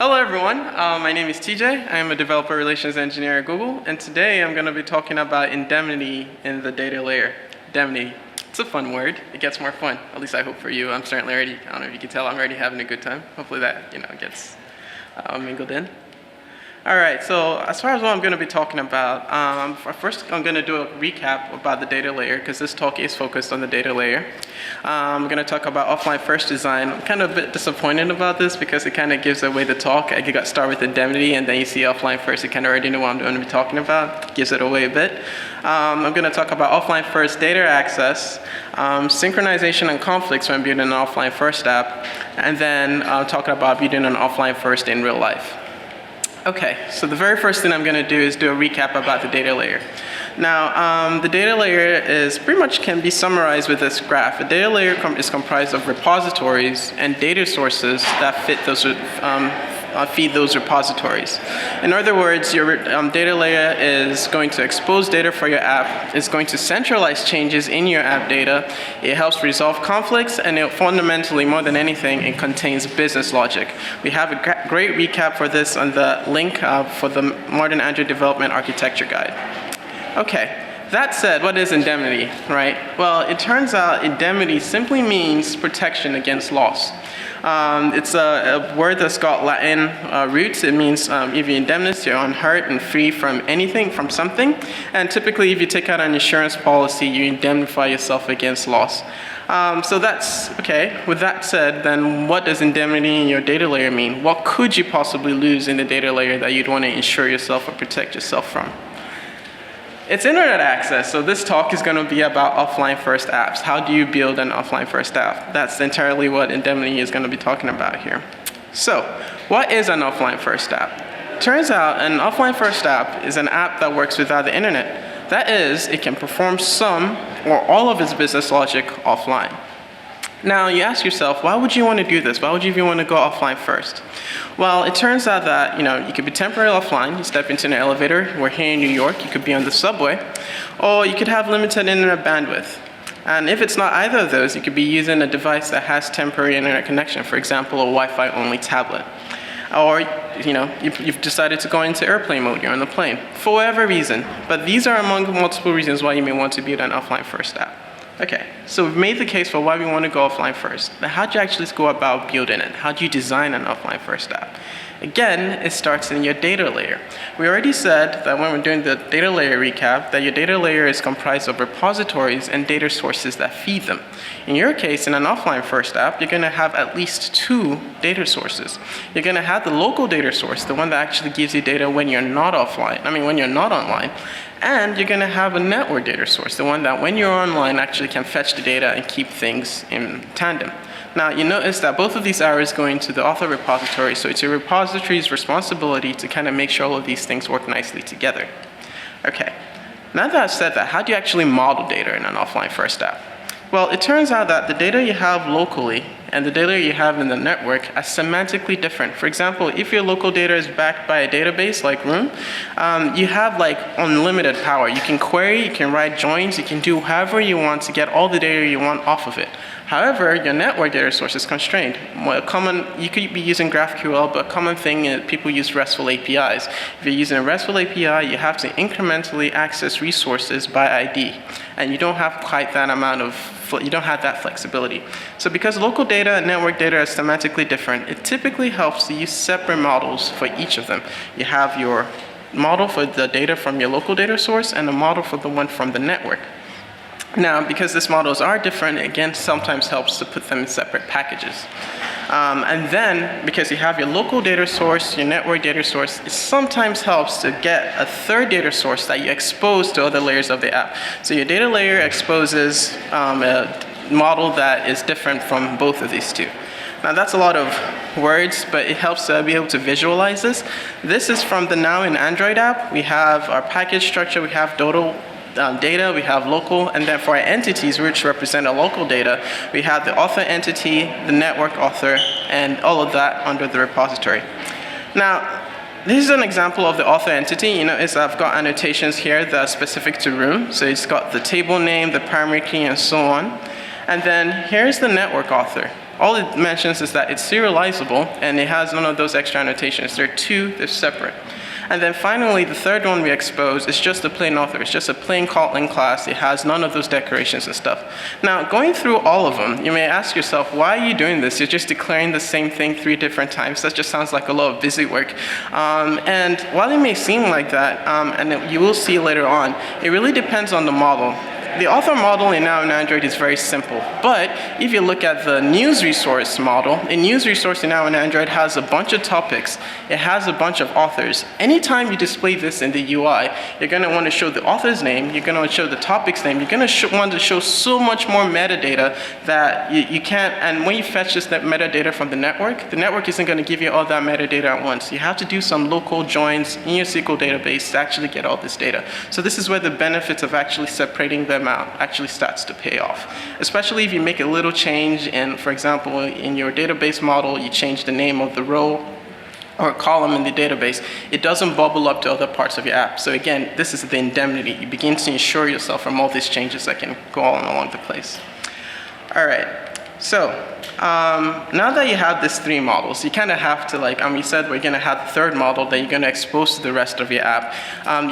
Hello everyone, my name is TJ. I am a developer relations engineer at Google, and today I'm going to be talking about indemnity in the data layer. Indemnity. It's a fun word. It gets more fun. At least I hope for you. I'm certainly already, I don't know if you can tell, I'm already having a good time. Hopefully that, gets mingled in. All right, so as far as what I'm going to be talking about, first I'm going to do a recap about the data layer because this talk is focused on the data layer. I'm going to talk about offline first design. I'm kind of a bit disappointed about this because it kind of gives away the talk. I got start with indemnity and then you see offline first, you kind of already know what I'm going to be talking about. It gives it away a bit. I'm going to talk about offline first data access, synchronization and conflicts when building an offline first app, and then talking about building an offline first in real life. Okay, so the very first thing I'm going to do is do a recap about the data layer. Now, the data layer is pretty much can be summarized with this graph. A data layer is comprised of repositories and data sources that feed those repositories. In other words, your data layer is going to expose data for your app. It's going to centralize changes in your app data. It helps resolve conflicts, and it fundamentally, more than anything, it contains business logic. We have a great recap for this on the link for the Modern Android Development Architecture Guide. Okay. That said, what is indemnity, right? Well, it turns out indemnity simply means protection against loss. It's a word that's got Latin roots. It means if you're indemnous, you're unhurt and free from anything, from something. And typically, if you take out an insurance policy, you indemnify yourself against loss. So that's, okay, with that said, then what does indemnity in your data layer mean? What could you possibly lose in the data layer that you'd want to insure yourself or protect yourself from? It's internet access, so this talk is going to be about offline first apps. How do you build an offline first app? That's entirely what indemnity is going to be talking about here. So, what is an offline first app? Turns out an offline first app is an app that works without the internet. That is, it can perform some or all of its business logic offline. Now, you ask yourself, why would you want to do this? Why would you even want to go offline first? Well, it turns out that, you could be temporarily offline. You step into an elevator. We're here in New York. You could be on the subway. Or you could have limited internet bandwidth. And if it's not either of those, you could be using a device that has temporary internet connection, for example, a Wi-Fi only tablet. Or, you've decided to go into airplane mode. You're on the plane. For whatever reason. But these are among multiple reasons why you may want to build an offline first app. Okay, so we've made the case for why we want to go offline first. Now, how do you actually go about building it? How do you design an offline first app? Again, it starts in your data layer. We already said that when we're doing the data layer recap, that your data layer is comprised of repositories and data sources that feed them. In your case, in an offline first app, you're going to have at least 2 data sources. You're going to have the local data source, the one that actually gives you data when you're not when you're not online. And you're going to have a network data source, the one that when you're online actually can fetch the data and keep things in tandem. Now, you notice that both of these arrows go into the author repository, so it's your repository's responsibility to kind of make sure all of these things work nicely together. Okay, now that I've said that, how do you actually model data in an offline first app? Well, it turns out that the data you have locally and the data you have in the network are semantically different. For example, if your local data is backed by a database like Room, you have unlimited power. You can query, you can write joins, you can do however you want to get all the data you want off of it. However, your network data source is constrained. You could be using GraphQL, but a common thing is people use RESTful APIs. If you're using a RESTful API, you have to incrementally access resources by ID, and you don't have quite that you don't have that flexibility. So because local data and network data are semantically different, it typically helps to use separate models for each of them. You have your model for the data from your local data source and a model for the one from the network. Now, because these models are different, again, sometimes helps to put them in separate packages. And then, because you have your local data source, your network data source, it sometimes helps to get a third data source that you expose to other layers of the app. So your data layer exposes a model that is different from both of these two. Now, that's a lot of words, but it helps to be able to visualize this. This is from the Now in Android app. We have our package structure, we have total data, we have local, and then for our entities, which represent a local data, we have the author entity, the network author, and all of that under the repository. Now, this is an example of the author entity. I've got annotations here that are specific to Room. So it's got the table name, the primary key, and so on. And then here's the network author. All it mentions is that it's serializable and it has none of those extra annotations. They're separate. And then finally, the third one we expose is just a plain author. It's just a plain Kotlin class. It has none of those decorations and stuff. Now, going through all of them, you may ask yourself, why are you doing this? You're just declaring the same thing 3 different times. That just sounds like a lot of busy work. And while it may seem like that, and you will see later on, it really depends on the model. The author model now in Android is very simple, but if you look at the news resource model, a news resource now in Android has a bunch of topics. It has a bunch of authors. Anytime you display this in the UI, you're going to want to show the author's name, you're going to show the topic's name, you're going to want to show so much more metadata that you can't, and when you fetch this metadata from the network isn't going to give you all that metadata at once. You have to do some local joins in your SQL database to actually get all this data. So this is where the benefits of actually separating them out actually starts to pay off. Especially if you make a little change in, for example, in your database model, you change the name of the row or column in the database, it doesn't bubble up to other parts of your app. So again, this is the indemnity. You begin to insure yourself from all these changes that can go on along the place. All right, so now that you have these 3 models, you kind of have to, like we said, we're going to have the third model that you're going to expose to the rest of your app.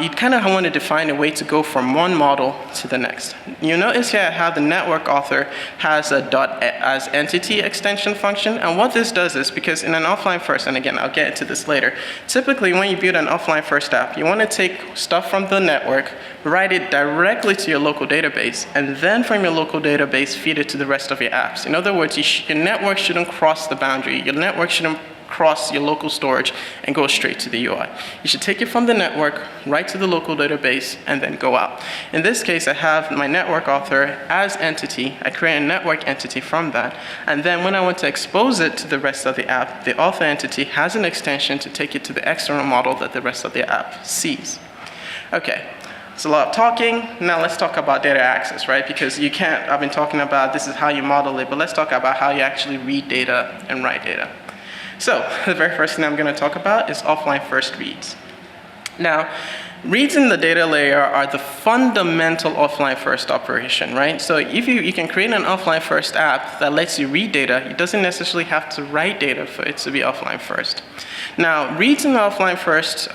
You kind of want to define a way to go from one model to the next. You notice here how the network author has a as entity extension function, and what this does is, because in an offline first, and again, I'll get into this later, typically when you build an offline first app, you want to take stuff from the network, write it directly to your local database, and then from your local database, feed it to the rest of your apps. In other words, your network shouldn't cross the boundary. Your network shouldn't cross your local storage and go straight to the UI. You should take it from the network, right to the local database, and then go out. In this case, I have my network author as entity. I create a network entity from that. And then when I want to expose it to the rest of the app, the author entity has an extension to take it to the external model that the rest of the app sees. Okay. It's a lot of talking. Now let's talk about data access, right? Because you can't, I've been talking about this is how you model it, but let's talk about how you actually read data and write data. So the very first thing I'm going to talk about is offline first reads. Now, reads in the data layer are the fundamental offline first operation, right? So if you can create an offline first app that lets you read data, it doesn't necessarily have to write data for it to be offline first. Now, reads in the offline first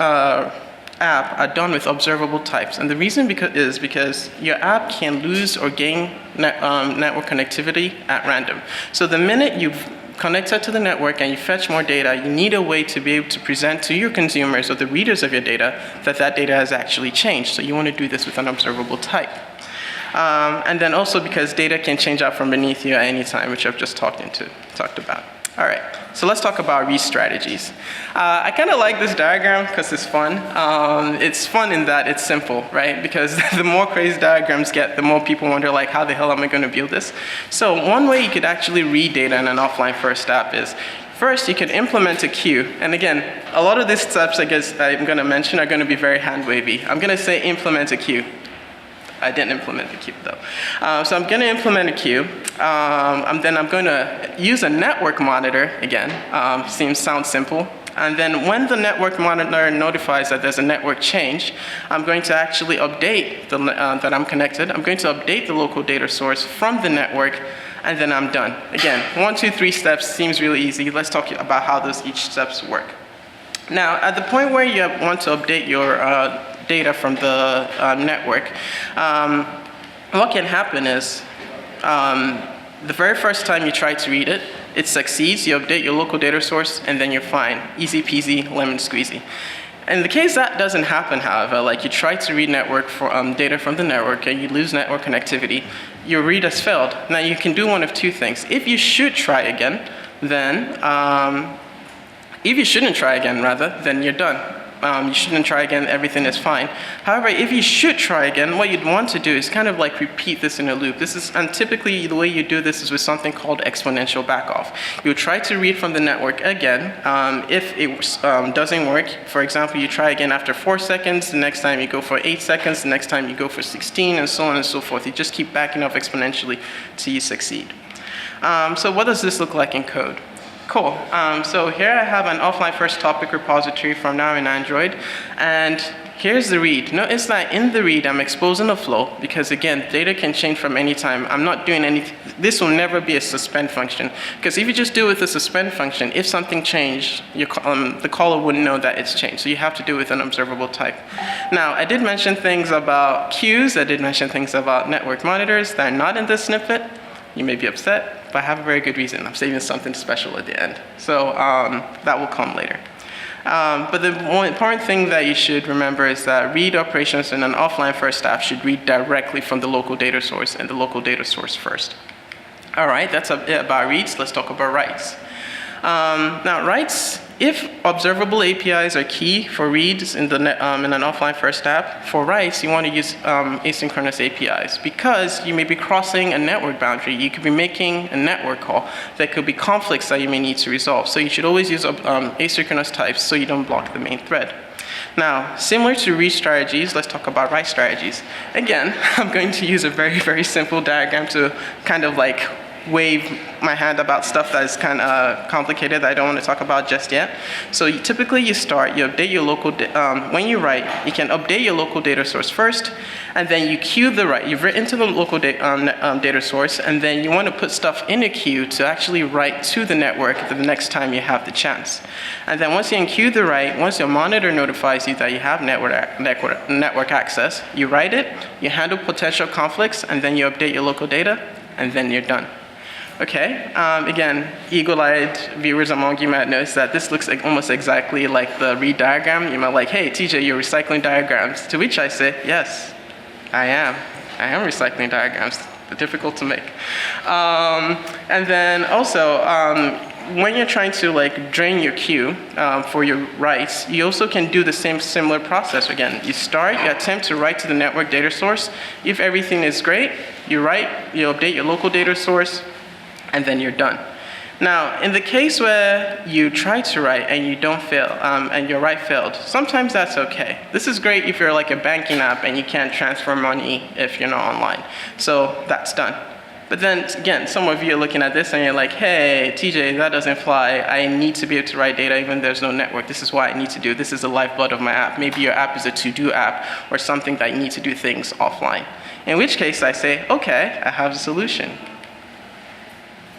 app are done with observable types, and the reason is because your app can lose or gain network connectivity at random. So the minute you've connected to the network and you fetch more data, you need a way to be able to present to your consumers or the readers of your data that that data has actually changed. So you want to do this with an observable type. And then also because data can change out from beneath you at any time, which I've just talked about. All right, so let's talk about read strategies. I kind of like this diagram because it's fun. It's fun in that it's simple, right? Because the more crazy diagrams get, the more people wonder, like, how the hell am I going to build this? So one way you could actually read data in an offline first app is, first, you can implement a queue. And again, a lot of these steps I guess I'm going to mention are going to be very hand-wavy. I'm going to say implement a queue. I didn't implement the queue though. So I'm going to implement a queue, and then I'm going to use a network monitor again. Sounds simple. And then when the network monitor notifies that there's a network change, I'm going to actually update that I'm connected. I'm going to update the local data source from the network, and then I'm done. Again, 1, 2, 3 steps seems really easy. Let's talk about how each steps work. Now, at the point where you want to update your data from the network, what can happen is the very first time you try to read it, it succeeds, you update your local data source, and then you're fine. Easy peasy, lemon squeezy. In the case that doesn't happen, however, like you try to read network for data from the network and you lose network connectivity, your read has failed. Now you can do one of 2 things. If you should try again, then, if you shouldn't try again rather, then you're done. You shouldn't try again, everything is fine. However, if you should try again, what you'd want to do is kind of like repeat this in a loop. And typically the way you do this is with something called exponential backoff. You try to read from the network again. If it doesn't work, for example, you try again after 4 seconds, the next time you go for 8 seconds, the next time you go for 16, and so on and so forth. You just keep backing off exponentially till you succeed. So what does this look like in code? Cool. So here I have an offline first topic repository from now in Android, and here's the read. Notice that in the read, I'm exposing the flow because, again, data can change from any time. I'm not doing anything. This will never be a suspend function because if you just do it with a suspend function, if something changed, the caller wouldn't know that it's changed. So you have to do it with an observable type. Now, I did mention things about queues. I did mention things about network monitors that are not in this snippet. You may be upset, but I have a very good reason. I'm saving something special at the end. So that will come later. But the more important thing that you should remember is that read operations in an offline first app should read directly from the local data source and the local data source first. All right, that's it about reads. Let's talk about writes. Now, writes, if observable APIs are key for reads in an offline first app, for writes, you want to use asynchronous APIs because you may be crossing a network boundary. You could be making a network call. There could be conflicts that you may need to resolve. So you should always use asynchronous types so you don't block the main thread. Now, similar to read strategies, let's talk about write strategies. Again, I'm going to use a very, very simple diagram to kind of like wave my hand about stuff that is kind of complicated that I don't want to talk about just yet. So typically you update your local, when you write, you can update your local data source first, and then you queue the write. You've written to the local data source, and then you want to put stuff in a queue to actually write to the network the next time you have the chance. And then once you queue the write, once your monitor notifies you that you have network access, you write it, you handle potential conflicts, and then you update your local data, and then you're done. Okay, again, eagle-eyed viewers among you might notice that this looks almost exactly like the read diagram. You might like, hey, TJ, you're recycling diagrams. To which I say, yes, I am. I am recycling diagrams. They're difficult to make. And then also, when you're trying to like drain your queue for your writes, you also can do the same similar process. Again, you attempt to write to the network data source. If everything is great, you write, you update your local data source, and then you're done. Now, in the case where you try to write and you don't fail, and your write failed, sometimes that's okay. This is great if you're like a banking app and you can't transfer money if you're not online. So that's done. But then, again, some of you are looking at this and you're like, hey, TJ, that doesn't fly. I need to be able to write data even there's no network. This is what I need to do. This is the lifeblood of my app. Maybe your app is a to-do app or something that you need to do things offline. In which case I say, okay, I have a solution.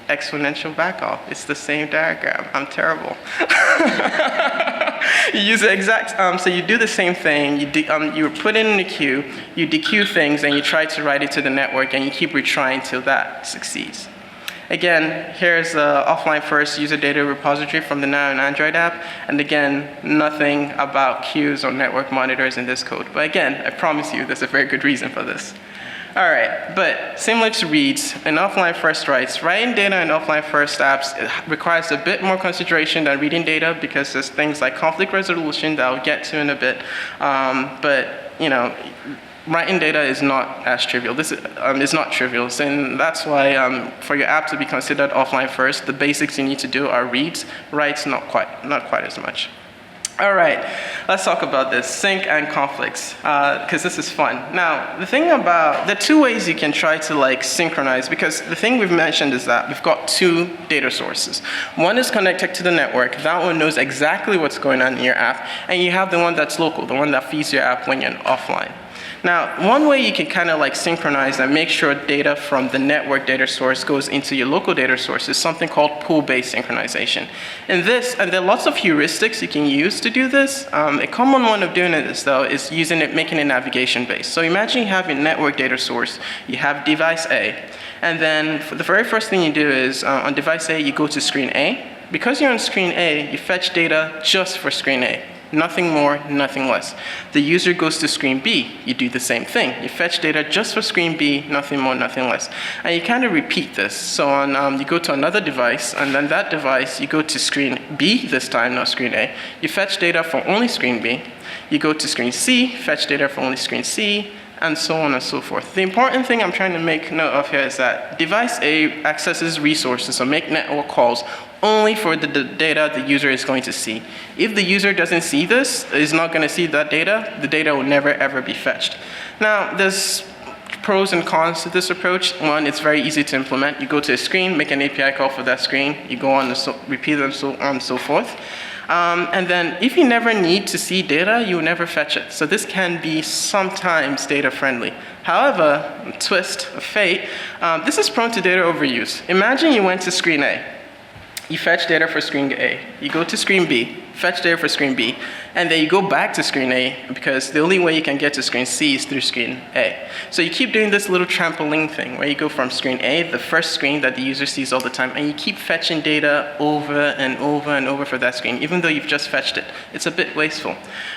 Exponential backoff. It's the same diagram. I'm terrible. You use the exact, so you do the same thing. You put it in the queue, you dequeue things, and you try to write it to the network, and you keep retrying till that succeeds. Again, here's the offline first user data repository from the Now and Android app. And again, nothing about queues or network monitors in this code. But again, I promise you, there's a very good reason for this. All right, but similar to reads and offline first writes, writing data in offline first apps requires a bit more consideration than reading data because there's things like conflict resolution that I'll get to in a bit. But you know, writing data is not as trivial. This is not trivial, and that's why for your app to be considered offline first, the basics you need to do are reads, writes not quite as much. All right, let's talk about this, sync and conflicts, because this is fun. Now, the two ways you can try to like synchronize, because the thing we've mentioned is that we've got two data sources. One is connected to the network. That one knows exactly what's going on in your app, and you have the one that's local, the one that feeds your app when you're offline. Now, one way you can kind of like synchronize and make sure data from the network data source goes into your local data source is something called pool-based synchronization. And there are lots of heuristics you can use to do this. A common one of doing this, though, is making it navigation-based. So imagine you have your network data source, you have device A, and then the very first thing you do is on device A, you go to screen A. Because you're on screen A, you fetch data just for screen A. Nothing more, nothing less. The user goes to screen B, you do the same thing. You fetch data just for screen B, nothing more, nothing less. And you kind of repeat this. So you go to another device, and then that device, you go to screen B this time, not screen A. You fetch data for only screen B. You go to screen C, fetch data for only screen C, and so on and so forth. The important thing I'm trying to make note of here is that device A accesses resources or make network calls only for the data the user is going to see. If the user doesn't see this, is not going to see that data, the data will never ever be fetched. Now, there's pros and cons to this approach. One, it's very easy to implement. You go to a screen, make an API call for that screen, you go on and repeat them, so on and so forth. And then if you never need to see data, you will never fetch it. So this can be sometimes data friendly. However, twist of fate, this is prone to data overuse. Imagine you went to screen A. You fetch data for screen A. You go to screen B, fetch data for screen B, and then you go back to screen A because the only way you can get to screen C is through screen A. So you keep doing this little trampoline thing where you go from screen A, the first screen that the user sees all the time, and you keep fetching data over and over and over for that screen, even though you've just fetched it. It's a bit wasteful.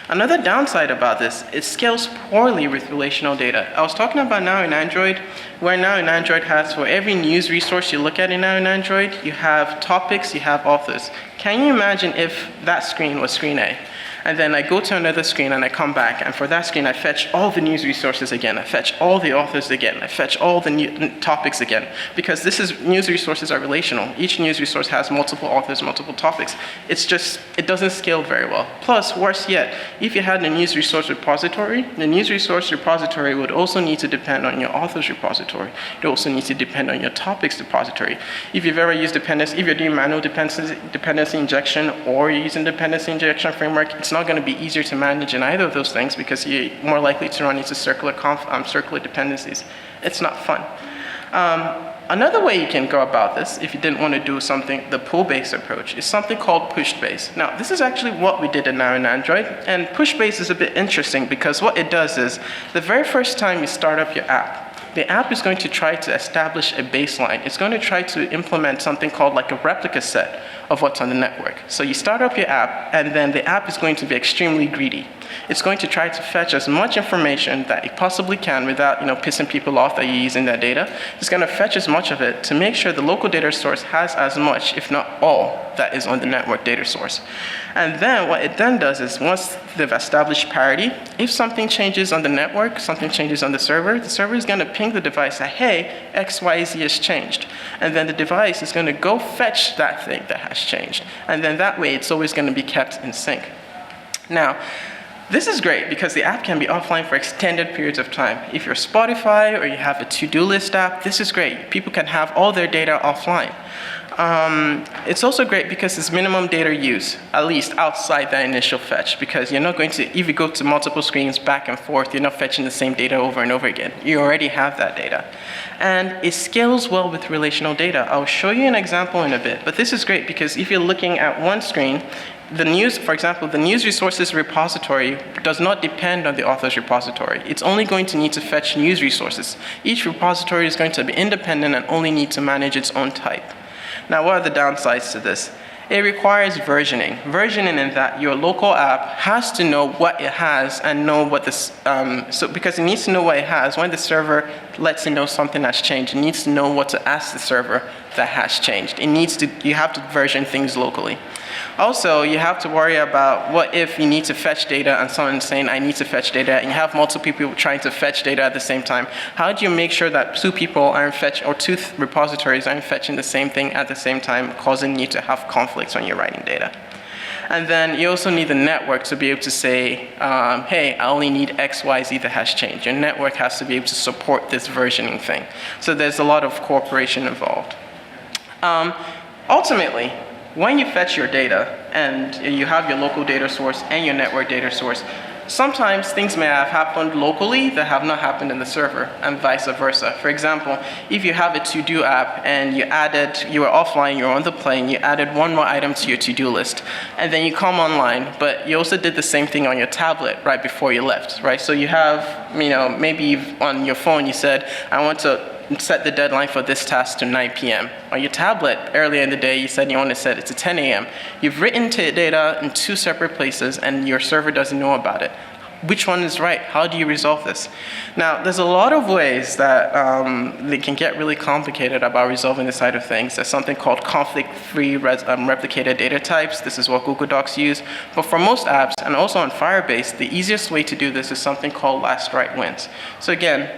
Another downside about this, it scales poorly with relational data. I was talking about now in Android, where now in Android has for every news resource you look at in now in Android, you have topics, you have authors. Can you imagine if that screen was screen A? And then I go to another screen and I come back, and for that screen I fetch all the news resources again, I fetch all the authors again, I fetch all the new topics again, because news resources are relational. Each news resource has multiple authors, multiple topics. It's just, it doesn't scale very well. Plus, worse yet, if you had a news resource repository, the news resource repository would also need to depend on your authors repository. It also needs to depend on your topics repository. If you've ever used dependency, if you're doing manual dependency injection or you're using dependency injection framework, it's not going to be easier to manage in either of those things because you're more likely to run into circular dependencies. It's not fun. Another way you can go about this, if you didn't want to do something, the pull-based approach, is something called push-based. Now, this is actually what we did now in Android, and push-based is a bit interesting because what it does is, the very first time you start up your app, the app is going to try to establish a baseline. It's going to try to implement something called like a replica set of what's on the network. So you start up your app, and then the app is going to be extremely greedy. It's going to try to fetch as much information that it possibly can without pissing people off that you're using that data. It's going to fetch as much of it to make sure the local data source has as much, if not all, that is on the network data source. And then what it then does is once they've established parity, if something changes on the network, something changes on the server is going to ping the device that, hey, XYZ has changed. And then the device is going to go fetch that thing that has changed. And then that way, it's always going to be kept in sync. Now, this is great because the app can be offline for extended periods of time. If you're Spotify or you have a to-do list app, this is great. People can have all their data offline. It's also great because it's minimum data use, at least outside that initial fetch, because you're not going to, if you go to multiple screens back and forth, you're not fetching the same data over and over again. You already have that data. And it scales well with relational data. I'll show you an example in a bit, but this is great because if you're looking at one screen, the news, for example, the news resources repository does not depend on the author's repository. It's only going to need to fetch news resources. Each repository is going to be independent and only need to manage its own type. Now, what are the downsides to this? It requires versioning. Versioning in that your local app has to know what it has and know what this, because it needs to know what it has. When the server lets it know something has changed, it needs to know what to ask the server that has changed. You have to version things locally. Also, you have to worry about what if you need to fetch data and someone's saying, I need to fetch data, and you have multiple people trying to fetch data at the same time. How do you make sure that two people aren't fetching, or two repositories aren't fetching the same thing at the same time, causing you to have conflicts when you're writing data? And then you also need the network to be able to say, hey, I only need XYZ that has changed. Your network has to be able to support this versioning thing. So there's a lot of cooperation involved. Ultimately, when you fetch your data and you have your local data source and your network data source, sometimes things may have happened locally that have not happened in the server, and vice versa. For example, if you have a to-do app and you were offline, you were on the plane, you added one more item to your to-do list, and then you come online, but you also did the same thing on your tablet right before you left, right? So you have, maybe on your phone you said, I want to set the deadline for this task to 9 p.m. On your tablet, earlier in the day, you said you want to set it to 10 a.m. You've written data in two separate places, and your server doesn't know about it. Which one is right? How do you resolve this? Now, there's a lot of ways that they can get really complicated about resolving this side of things. There's something called conflict-free replicated data types. This is what Google Docs use. But for most apps, and also on Firebase, the easiest way to do this is something called last write wins. So again,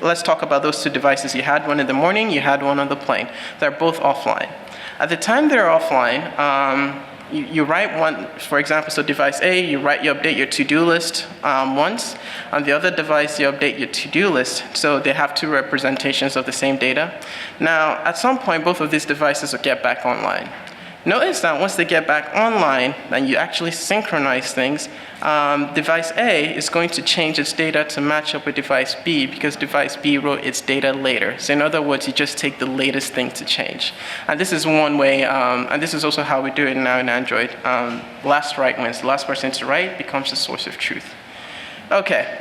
let's talk about those two devices. You had one in the morning, you had one on the plane. They're both offline. At the time they're offline, you write one, for example, so device A, you update your to-do list once. On the other device, you update your to-do list, so they have two representations of the same data. Now, at some point, both of these devices will get back online. Notice that once they get back online and you actually synchronize things, device A is going to change its data to match up with device B because device B wrote its data later. So in other words, you just take the latest thing to change. And this is one way, and this is also how we do it now in Android. Last write wins. The last person to write becomes the source of truth. Okay.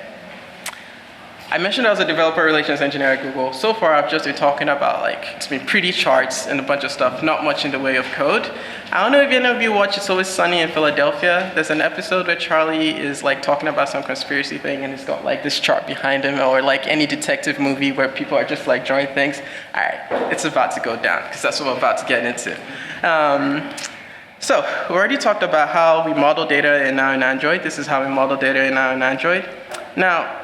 I mentioned I was a developer relations engineer at Google. So far, I've just been talking about it's been pretty charts and a bunch of stuff, not much in the way of code. I don't know if any of you watch It's Always Sunny in Philadelphia. There's an episode where Charlie is talking about some conspiracy thing and he's got this chart behind him, or any detective movie where people are just drawing things. All right, it's about to go down because that's what we're about to get into. So we already talked about how we model data in Android. This is how we model data in Android. Now,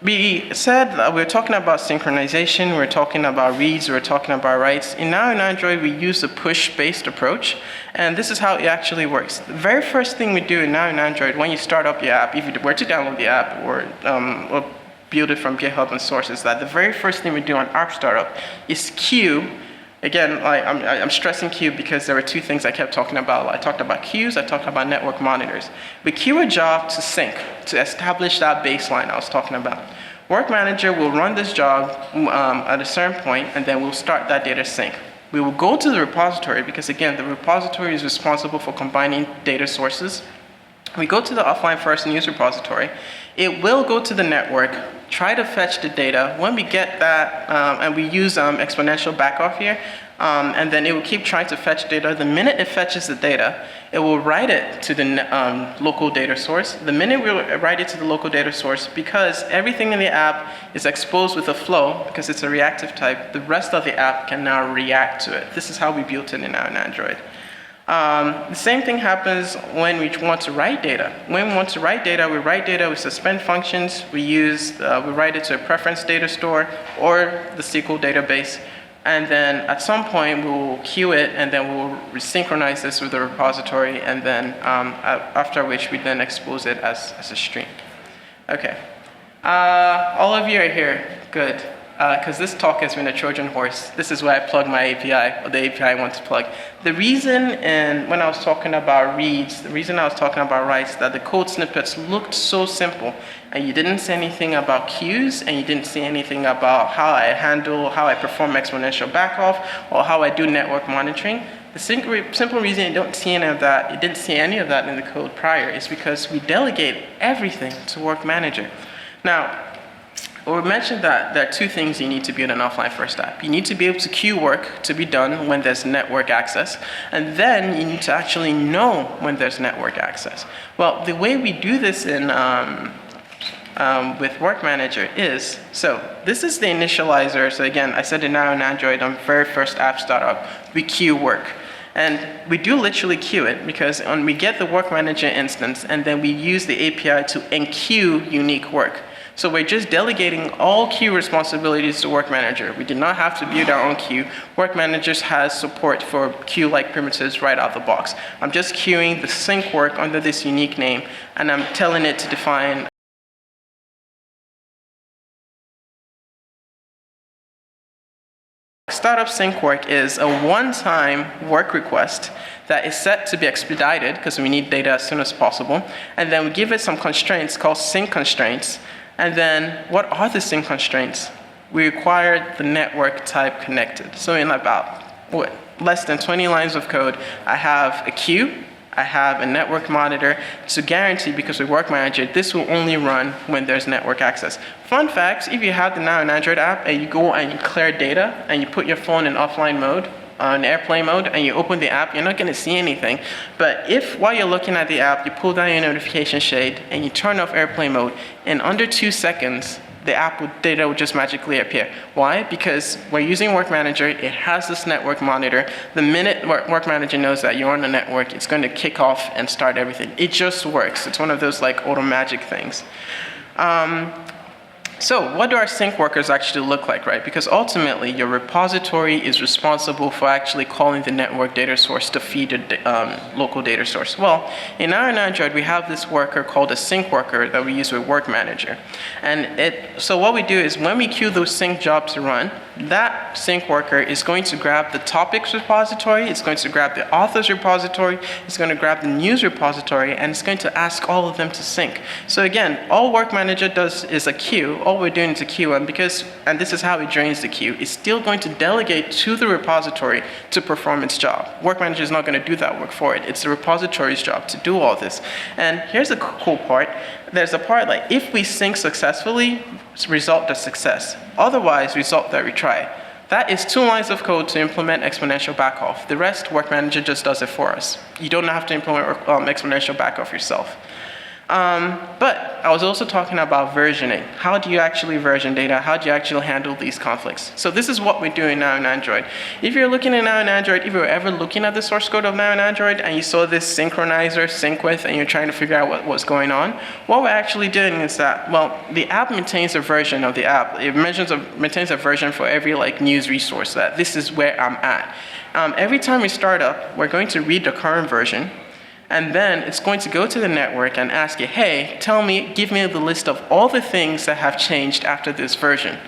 we said that we're talking about synchronization, we're talking about reads, we're talking about writes. And now in Android, we use a push-based approach, and this is how it actually works. The very first thing we do now in Android, when you start up your app, if you were to download the app or build it from GitHub and sources, that the very first thing we do on app startup is queue. Again, I'm stressing queue because there were two things I kept talking about. I talked about queues, I talked about network monitors. We queue a job to sync, to establish that baseline I was talking about. Work Manager will run this job at a certain point, and then we'll start that data sync. We will go to the repository because, again, the repository is responsible for combining data sources. We go to the offline first news repository. It will go to the network, try to fetch the data. When we get that, and we use exponential backoff here, and then it will keep trying to fetch data. The minute it fetches the data, it will write it to the local data source. The minute we write it to the local data source, because everything in the app is exposed with a flow, because it's a reactive type, the rest of the app can now react to it. This is how we built it in Android. The same thing happens when we want to write data. When we want to write data, we suspend functions, we write it to a preference data store or the SQL database, and then at some point we'll queue it, and then we'll synchronize this with the repository, and then after which we then expose it as a stream. Okay, all of you are here, good. Because this talk has been a Trojan horse. This is where I plug my API, or the API I want to plug. The reason, when I was talking about reads, the reason I was talking about writes, that the code snippets looked so simple, and you didn't say anything about queues, and you didn't say anything about how I perform exponential backoff, or how I do network monitoring. The simple reason you don't see any of that, you didn't see any of that in the code prior, is because we delegate everything to Work Manager. Now, well, we mentioned that there are two things you need to build an offline first app. You need to be able to queue work to be done when there's network access, and then you need to actually know when there's network access. Well, the way we do this in with Work Manager is, so this is the initializer. So again, I said it now in Android on very first app startup, we queue work. And we do literally queue it because when we get the Work Manager instance, and then we use the API to enqueue unique work. So we're just delegating all queue responsibilities to Work Manager. We did not have to build our own queue. Work Manager has support for queue-like primitives right out the box. I'm just queuing the sync work under this unique name, and I'm telling it to define startup sync work is a one-time work request that is set to be expedited because we need data as soon as possible. And then we give it some constraints called sync constraints. And then what are the sync constraints? We require the network type connected. So in about, less than 20 lines of code, I have a queue, I have a network monitor to guarantee, because with Work Manager, this will only run when there's network access. Fun fact, if you have the now an Android app and you go and you clear data and you put your phone in offline mode, on airplane mode, and you open the app, you're not going to see anything. But if while you're looking at the app, you pull down your notification shade and you turn off airplane mode, in under 2 seconds, the app data will just magically appear. Why? Because we're using Work Manager, it has this network monitor. The minute Work Manager knows that you're on the network, it's going to kick off and start everything. It just works. It's one of those auto magic things. So what do our sync workers actually look like, right? Because ultimately, your repository is responsible for actually calling the network data source to feed a local data source. Well, in our Android, we have this worker called a sync worker that we use with Work Manager. So what we do is when we queue those sync jobs to run, that sync worker is going to grab the topics repository, it's going to grab the authors repository, it's going to grab the news repository, and it's going to ask all of them to sync. So again, all Work Manager does is a queue. All we're doing is a queue, and this is how it drains the queue. It's still going to delegate to the repository to perform its job. Work Manager is not going to do that work for it. It's the repository's job to do all this. And here's the cool part. There's a part like if we sync successfully, result the success. Otherwise, result that retry. That is 2 lines of code to implement exponential backoff. The rest, Work Manager just does it for us. You don't have to implement exponential backoff yourself. But I was also talking about versioning. How do you actually version data? How do you actually handle these conflicts? So this is what we're doing now in Android. If you're looking in now in Android, if you're ever looking at the source code of now in Android and you saw this synchronizer, sync with, and you're trying to figure out what's going on, what we're actually doing is that, well, the app maintains a version of the app. It maintains a version for every news resource that this is where I'm at. Every time we start up, we're going to read the current version. And then it's going to go to the network and ask it, hey, give me the list of all the things that have changed after this version.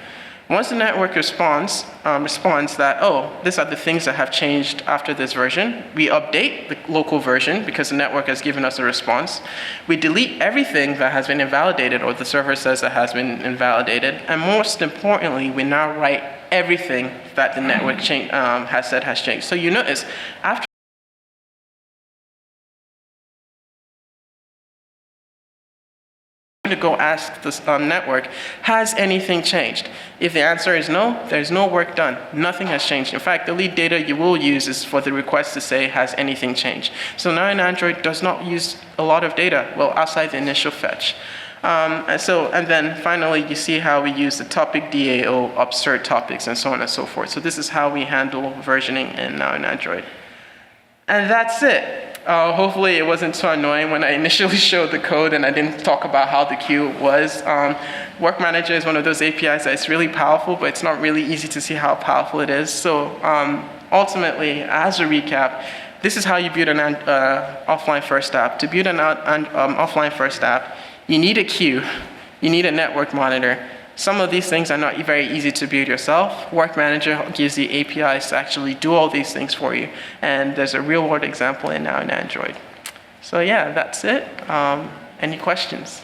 Once the network responds that, oh, these are the things that have changed after this version, we update the local version because the network has given us a response. We delete everything that has been invalidated or the server says that has been invalidated. And most importantly, we now write everything that the network has said has changed. So you notice, after to go ask the network, has anything changed? If the answer is no, there's no work done. Nothing has changed. In fact, the lead data you will use is for the request to say, has anything changed? So now in Android does not use a lot of data, well, outside the initial fetch. And then finally, you see how we use the topic DAO, absurd topics, and so on and so forth. So this is how we handle versioning now in Android. And that's it. Hopefully it wasn't too annoying when I initially showed the code and I didn't talk about how the queue was. Work Manager is one of those APIs that is really powerful, but it's not really easy to see how powerful it is. So ultimately, as a recap, this is how you build an offline first app. To build an offline first app, you need a queue, you need a network monitor. Some of these things are not very easy to build yourself. Work Manager gives you APIs to actually do all these things for you. And there's a real world example now in Android. So yeah, that's it. Any questions?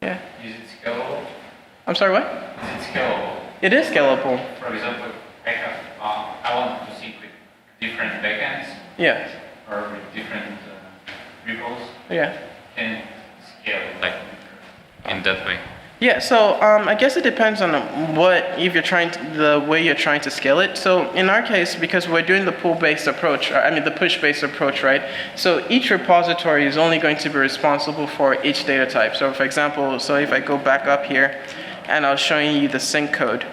Yeah. Is it scalable? I'm sorry, what? Is it scalable? It is scalable. For example, I want to sync with different backends. Yeah. Or with different repos. Yeah. And scale in that way. Yeah, so I guess it depends on the way you're trying to scale it. So in our case, because we're doing the pull-based approach, the push-based approach, right? So each repository is only going to be responsible for each data type. So for example, if I go back up here and I'll show you the sync code.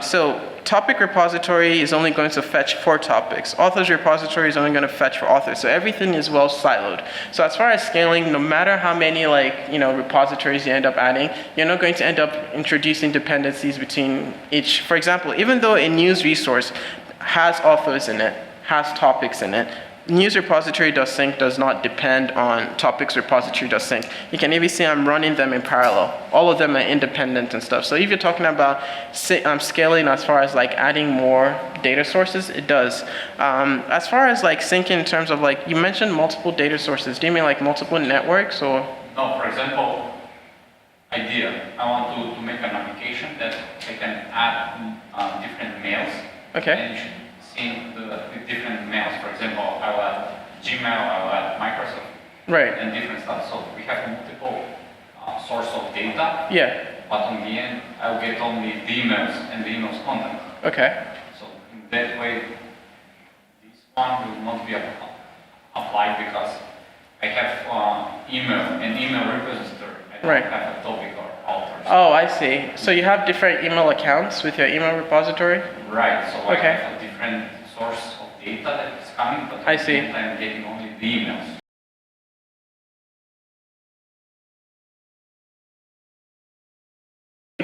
So topic repository is only going to fetch for topics. Authors repository is only going to fetch for authors. So everything is well siloed. So as far as scaling, no matter how many repositories you end up adding, you're not going to end up introducing dependencies between each. For example, even though a news resource has authors in it, has topics in it, news repository does not depend on topics repository .sync. You can even see I'm running them in parallel. All of them are independent and stuff. So if you're talking about scaling as far as adding more data sources, it does. As far as syncing in terms of you mentioned multiple data sources. Do you mean multiple networks or? No, for example, idea. I want to make an application that I can add different mails. Okay. And you should sync the different mails. For example, I will add Gmail, I will add Microsoft. Right. And different stuff. So we have multiple source of data. Yeah. But on the end, I will get only the emails and the emails content. Okay. So in that way, this one will not be applied because I have email and email repository. I don't have a topic or author. Oh, I see. So you have different email accounts with your email repository? Right. So I have a different source of data that is coming, but I see. I'm getting only the emails.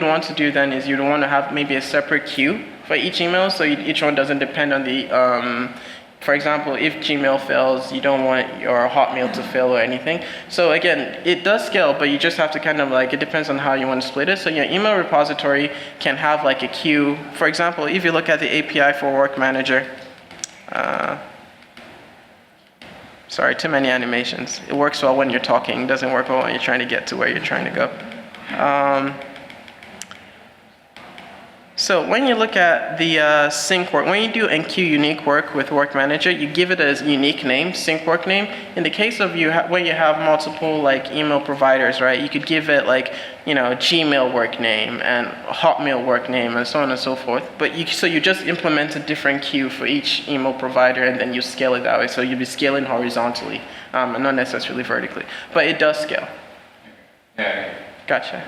want to do then is you'd want to have maybe a separate queue for each email, so each one doesn't depend on the, for example, if Gmail fails, you don't want your Hotmail to fail or anything. So again, it does scale, but you just have to kind of like, it depends on how you want to split it. So your email repository can have like a queue. For example, if you look at the API for Work Manager, sorry, too many animations. It works well when you're talking. It doesn't work well when you're trying to get to where you're trying to go. So when you look at the sync work, when you do enqueue unique work with Work Manager, you give it a unique name, sync work name. In the case of when you have multiple like email providers, right, you could give it like, Gmail work name and Hotmail work name and so on and so forth. But so you just implement a different queue for each email provider and then you scale it that way. So you'll be scaling horizontally and not necessarily vertically. But it does scale. Yeah. Gotcha.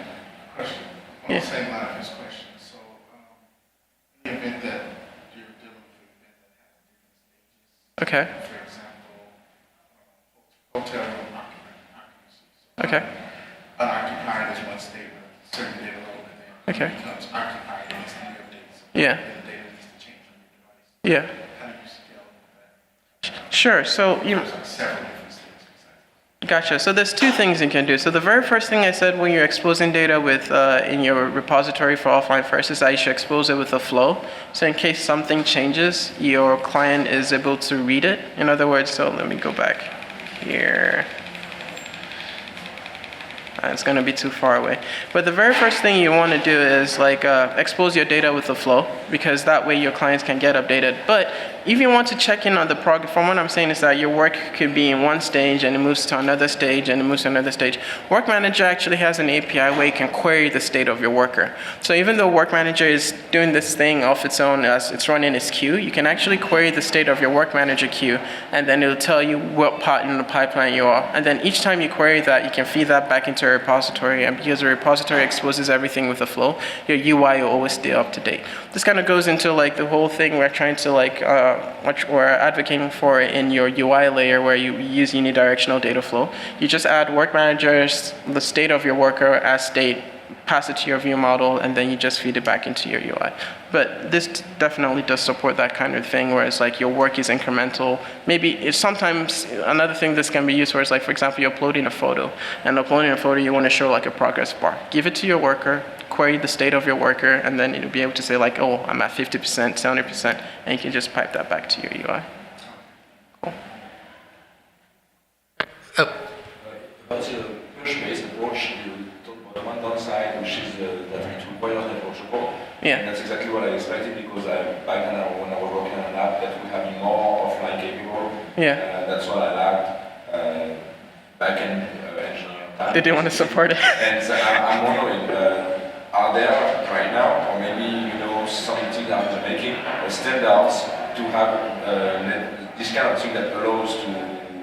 Question. Yeah. Same line of his question. So, in the event that you're dealing with an event that has different stages. Okay. For example, hotel room occupancy. So, Okay. unoccupied is one state, but certain data load, and then Okay. it becomes occupied and needs to be updated. So Yeah. then the data needs to change on your device. Yeah. How do you scale with that? Sure. So you. There's like several different states besides. Gotcha. So there's two things you can do. So the very first thing I said when you're exposing data with in your repository for offline first is that you should expose it with a flow. So in case something changes, your client is able to read it. In other words, so let me go back here. It's going to be too far away. But the very first thing you want to do is like expose your data with the flow, because that way your clients can get updated. But if you want to check in on the progress, from what I'm saying is that your work could be in one stage and it moves to another stage and it moves to another stage. Work Manager actually has an API where you can query the state of your worker. So even though Work Manager is doing this thing off its own as it's running its queue, you can actually query the state of your Work Manager queue, and then it'll tell you what part in the pipeline you are. And then each time you query that, you can feed that back into a repository, and because the repository exposes everything with a flow, your UI will always stay up to date. This kind of goes into like the whole thing we're trying to like what we're advocating for in your UI layer, where you use unidirectional data flow. You just add Work Manager's the state of your worker as state, pass it to your view model, and then you just feed it back into your UI. But this definitely does support that kind of thing, where it's like your work is incremental. Maybe it's sometimes another thing this can be used for is like, for example, you're uploading a photo, and uploading a photo, you want to show like a progress bar. Give it to your worker, query the state of your worker, and then it'll be able to say like, oh, I'm at 50%, 70%, and you can just pipe that back to your UI. Cool. About the push-based approach, you talk about one downside, which is that it requires network support. Yeah. And that's exactly what I expected, because back then when I was working on an app that would have more offline capable. Yeah. That's what I lacked back-end engineering time. They didn't want to support it. And so I'm wondering, are there right now, or maybe something that they're making standards to have this kind of thing that allows to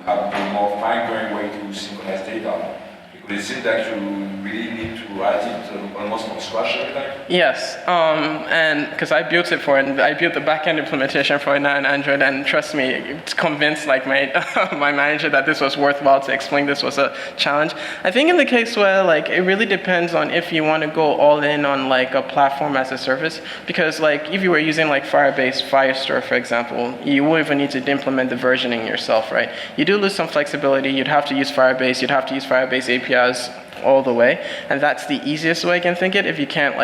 have a more fine-grained way to synchronize data? Because it seems like you really need to write it almost from scratch every time. Yes, and because I built it for it, I built the backend implementation for it now in Android, and trust me, it's convinced like my my manager that this was worthwhile to explain this was a challenge. I think in the case where like it really depends on if you want to go all in on like a platform as a service, because like if you were using like Firebase Firestore, for example, you won't even need to implement the versioning yourself, right? You do lose some flexibility. You'd have to use Firebase. You'd have to use Firebase APIs all the way, and that's the easiest way I can think it. If you can't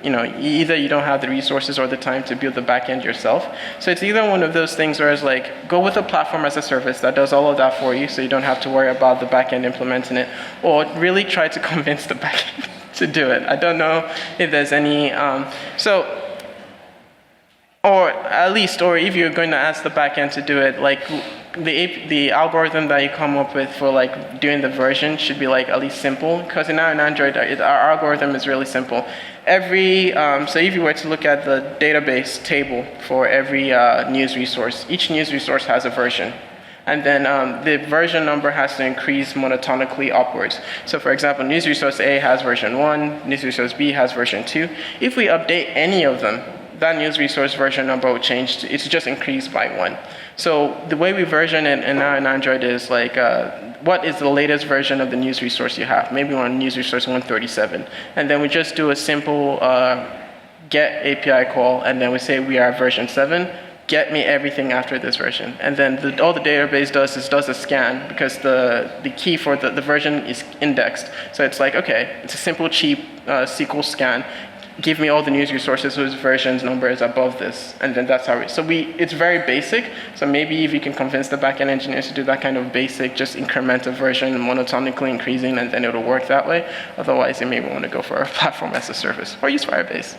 either you don't have the resources or the time to build the backend yourself. So it's either one of those things where it's like go with a platform as a service that does all of that for you, so you don't have to worry about the backend implementing it, or really try to convince the backend to do it. I don't know if there's any or if you're going to ask the backend to do it, like the algorithm that you come up with for like doing the version should be like at least simple, because now in Android our algorithm is really simple. So if you were to look at the database table for every news resource, each news resource has a version. And then the version number has to increase monotonically upwards. So for example, news resource A has version 1, news resource B has version 2. If we update any of them, that news resource version number will change. It's just increased by 1. So the way we version it in Android is like, what is the latest version of the news resource you have? Maybe we're on news resource 137. And then we just do a simple get API call, and then we say we are version 7. Get me everything after this version. And then all the database does is does a scan, because the key for the version is indexed. So it's like, okay, it's a simple, cheap SQL scan. Give me all the news resources whose versions number is above this. And then that's how it's very basic. So maybe if you can convince the backend engineers to do that kind of basic, just incremental version, monotonically increasing, and then it'll work that way. Otherwise, you may want to go for a platform as a service, or use Firebase.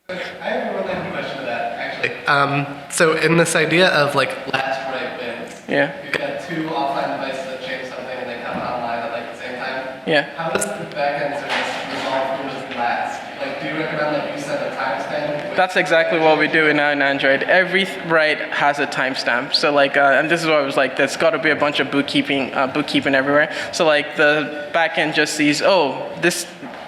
I have a related question to that, actually. So in this idea of like last write bins, you've got two offline devices that change something and they come online at like the same time. Yeah. How does the backend service resolve who was last? Like, do you recommend that you set a timestamp? That's exactly what we do in Android. Every write has a timestamp. So like, and this is what I was like, there's got to be a bunch of bookkeeping everywhere. So like the backend just sees, oh,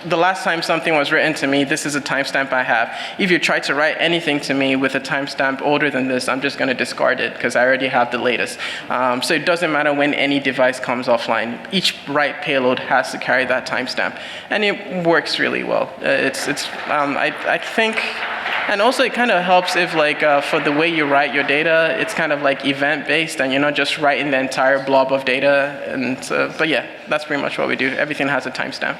the last time something was written to me, this is a timestamp I have. If you try to write anything to me with a timestamp older than this, I'm just going to discard it because I already have the latest. So it doesn't matter when any device comes offline. Each write payload has to carry that timestamp, and it works really well. I think, and also it kind of helps if like for the way you write your data, it's kind of like event based, and you're not just writing the entire blob of data. And but yeah, that's pretty much what we do. Everything has a timestamp.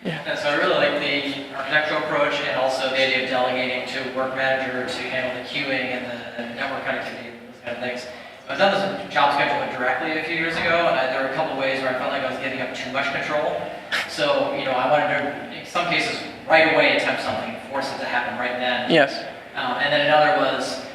Yeah, so I really like the architectural approach, and also the idea of delegating to work manager to handle the queuing and the network connectivity and those kind of things. So I've done this job scheduling directly a few years ago, and there were a couple of ways where I felt like I was giving up too much control. So, I wanted to, in some cases, right away attempt something, force it to happen right then. Yes. And then another was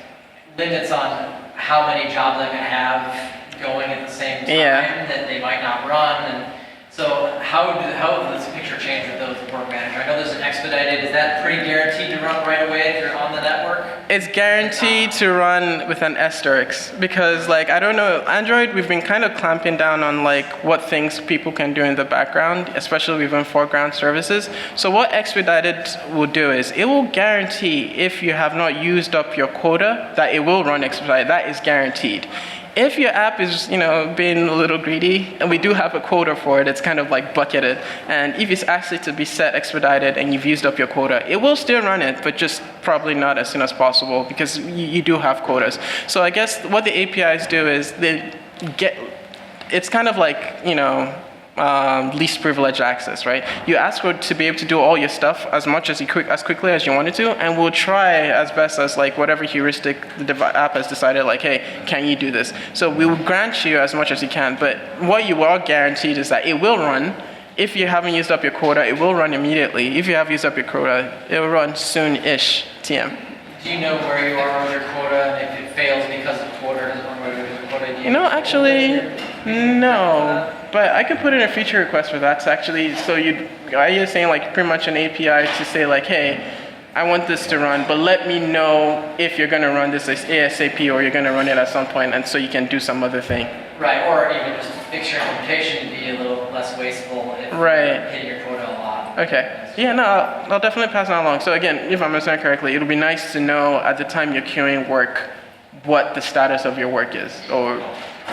limits on how many jobs I can have going at the same time that they might not run. And so how does this picture change with those work manager? I know there's an expedited. Is that pretty guaranteed to run right away if you're on the network? It's guaranteed to run with an asterisk, because like, I don't know, Android, we've been kind of clamping down on like what things people can do in the background, especially within foreground services. So what expedited will do is it will guarantee if you have not used up your quota that it will run expedited. That is guaranteed. If your app is, being a little greedy, and we do have a quota for it, it's kind of like bucketed. And if it's actually to be set expedited and you've used up your quota, it will still run it, but just probably not as soon as possible, because you do have quotas. So I guess what the APIs do is it's kind of like, least privilege access, right? You ask for to be able to do all your stuff as quickly as you wanted to, and we'll try as best as like whatever heuristic the app has decided, like, hey, can you do this? So we will grant you as much as you can, but what you are guaranteed is that it will run. If you haven't used up your quota, it will run immediately. If you have used up your quota, it will run soon-ish, TM. Do you know where you are on your quota, and if it fails because of quota, doesn't run where the quota? Actually, no. But I could put in a feature request for that. So actually, you're saying like pretty much an API to say like, hey, I want this to run, but let me know if you're going to run this as ASAP or you're going to run it at some point, and so you can do some other thing. Right, or even just fix your implementation to be a little less wasteful if you're hitting your quota a lot. Okay. Yeah, no, I'll definitely pass that along. So again, if I'm understanding correctly, it'll be nice to know at the time you're queuing work what the status of your work is, or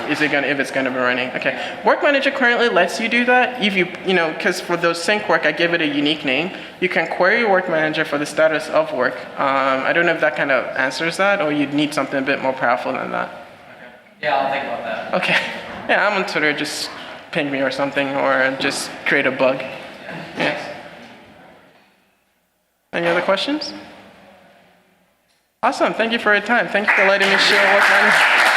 if it's going to be running. Okay. Work Manager currently lets you do that. If because for those sync work, I give it a unique name. You can query Work Manager for the status of work. I don't know if that kind of answers that, or you'd need something a bit more powerful than that. Okay. Yeah, I'll think about that. Okay. Yeah, I'm on Twitter. Just ping me or something, or just create a bug. Yeah. Any other questions? Awesome. Thank you for your time. Thank you for letting me share Work Manager.